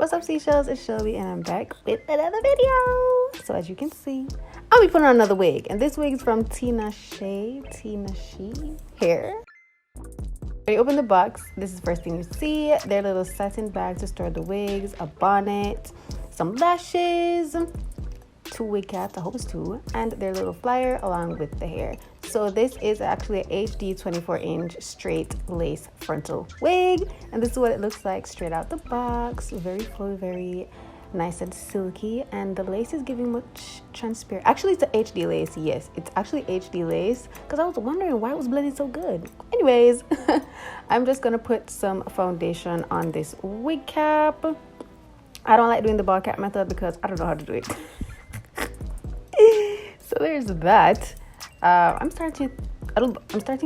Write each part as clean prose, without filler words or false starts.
What's up, seashells? It's Shelby and I'm back with another video. So as you can see, I'll be putting on another wig, and this wig is from Tinashe hair. When you open the box, this is the first thing you see. Their little satin bag to store the wigs, a bonnet, some lashes, 2 wig caps, I hope it's 2, and their little flyer along with the hair. So this is actually a HD 24-inch straight lace frontal wig, and this is what it looks like straight out the box. Very flowy, very nice and silky, and the lace is giving much transparent. Actually, it's a HD lace. Yes, it's actually HD lace, because I was wondering why it was blending so good. Anyways, I'm just gonna put some foundation on this wig cap. I don't like doing the ball cap method because I don't know how to do it. So there's that. I'm starting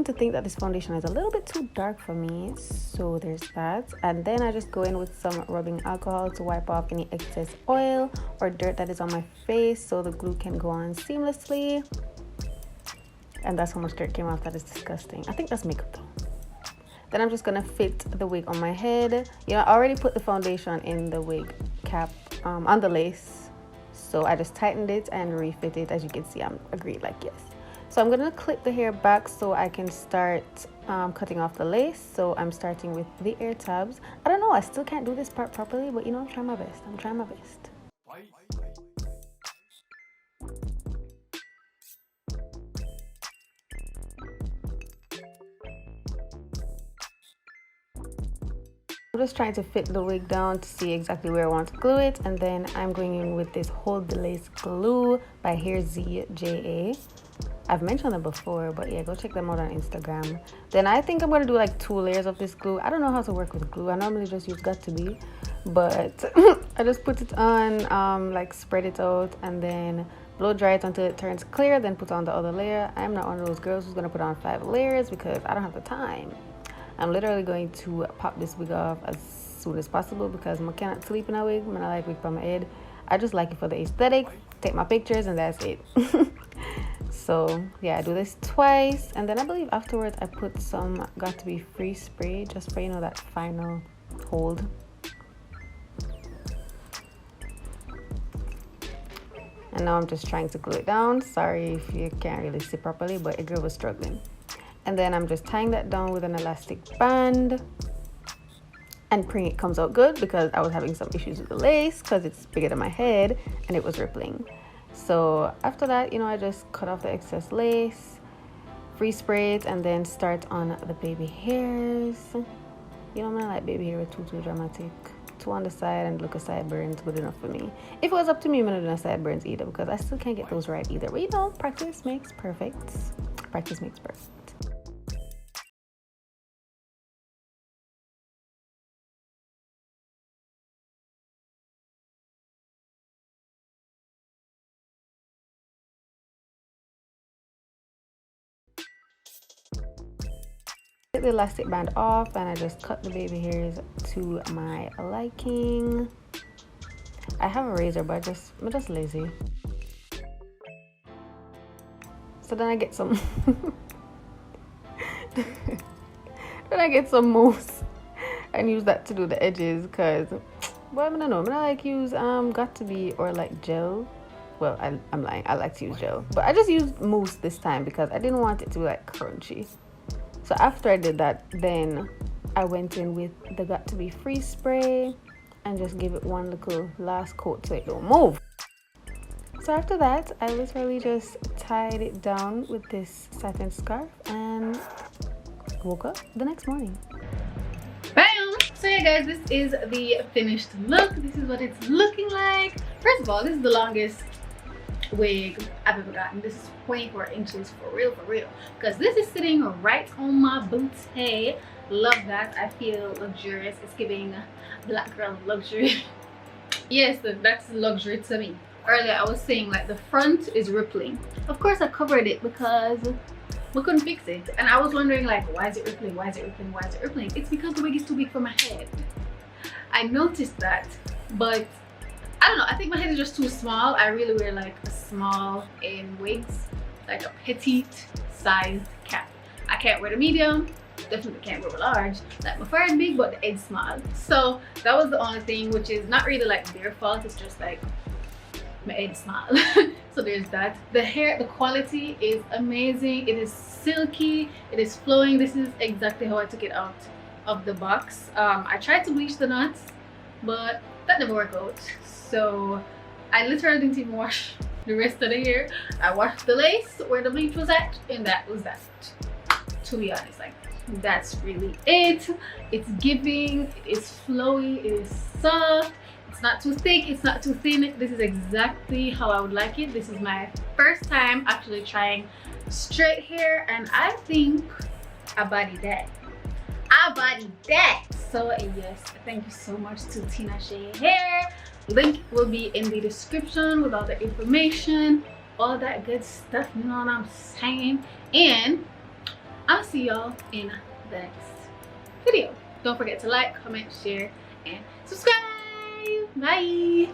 to think that this foundation is a little bit too dark for me, so there's that. And then I just go in with some rubbing alcohol to wipe off any excess oil or dirt that is on my face so the glue can go on seamlessly. And that's how much dirt came off. That is disgusting. I think that's makeup though. Then I'm just gonna fit the wig on my head. You know, I already put the foundation in the wig cap on the lace, so I just tightened it and refit it. As you can see, I'm agreed, like, yes. So I'm gonna clip the hair back so I can start cutting off the lace. So I'm starting with the ear tabs. I don't know, I still can't do this part properly, but you know, I'm trying my best. I'm trying my best. I'm just trying to fit the wig down to see exactly where I want to glue it, and then I'm going in with this Hold the Lace glue by Hair ZJA. I've mentioned them before, but yeah, go check them out on Instagram. Then I think I'm going to do like 2 layers of this glue. I don't know how to work with glue. I normally just use Got2b, but I just put it on, like spread it out, and then blow dry it until it turns clear, then put on the other layer. I'm not one of those girls who's going to put on 5 layers because I don't have the time. I'm literally going to pop this wig off as soon as possible because I cannot sleep in a wig. I like wig from my head. I just like it for the aesthetic, take my pictures, and that's it. So yeah, I do this twice, and then I believe afterwards I put some Got2b free spray just for, you know, that final hold. And now I'm just trying to glue it down. Sorry if you can't really see properly, but a girl was struggling. And then I'm just tying that down with an elastic band, and praying it comes out good because I was having some issues with the lace because it's bigger than my head and it was rippling. So after that, you know, I just cut off the excess lace, free spray it, and then start on the baby hairs. You know, I'm not like baby hair with too dramatic. 2 on the side and look a sideburns good enough for me. If it was up to me, I'm not doing sideburns either because I still can't get those right either. But you know, practice makes perfect. Practice makes perfect. Take the elastic band off, and I just cut the baby hairs to my liking. I have a razor, but I'm just lazy. So then I get some mousse and use that to do the edges, because well, I don't know, I'm gonna like use Got2b or like gel. Well, I'm lying, I like to use gel, but I just used mousse this time because I didn't want it to be like crunchy. So after I did that, then I went in with the Got2b free spray and just give it one little last coat so it don't move. So after that, I literally just tied it down with this satin scarf and woke up the next morning. Bam! So yeah guys, this is the finished look. This is what it's looking like. First of all, this is the longest wig I've ever gotten. This is 24 inches for real, because this is sitting right on my booty. Love that. I feel luxurious. It's giving black girl luxury. Yes, that's luxury to me. Earlier I was saying like the front is rippling. Of course I covered it because we couldn't fix it, and I was wondering like, why is it rippling, why is it rippling, why is it rippling? It's because the wig is too big for my head. I noticed that, but I don't know, I think my head is just too small. I really wear like a small in wigs, like a petite sized cap. I can't wear the medium, definitely can't grow large. Like my forehead big, but the edge small. So that was the only thing, which is not really like their fault. It's just like my edge small. So there's that. The hair, the quality is amazing. It is silky, it is flowing. This is exactly how I took it out of the box. I tried to bleach the knots, but that never worked out. So I literally didn't even wash the rest of the hair. I washed the lace where the bleach was at, and that was that. To be honest, like that's really it. It's giving, it is flowy, it is soft. It's not too thick, it's not too thin. This is exactly how I would like it. This is my first time actually trying straight hair, and I think I bodied that. I bodied that. So yes, thank you so much to Tinashe Hair. Link will be in the description with all the information, all that good stuff, you know what I'm saying? And I'll see y'all in the next video. Don't forget to like, comment, share, and subscribe. Bye.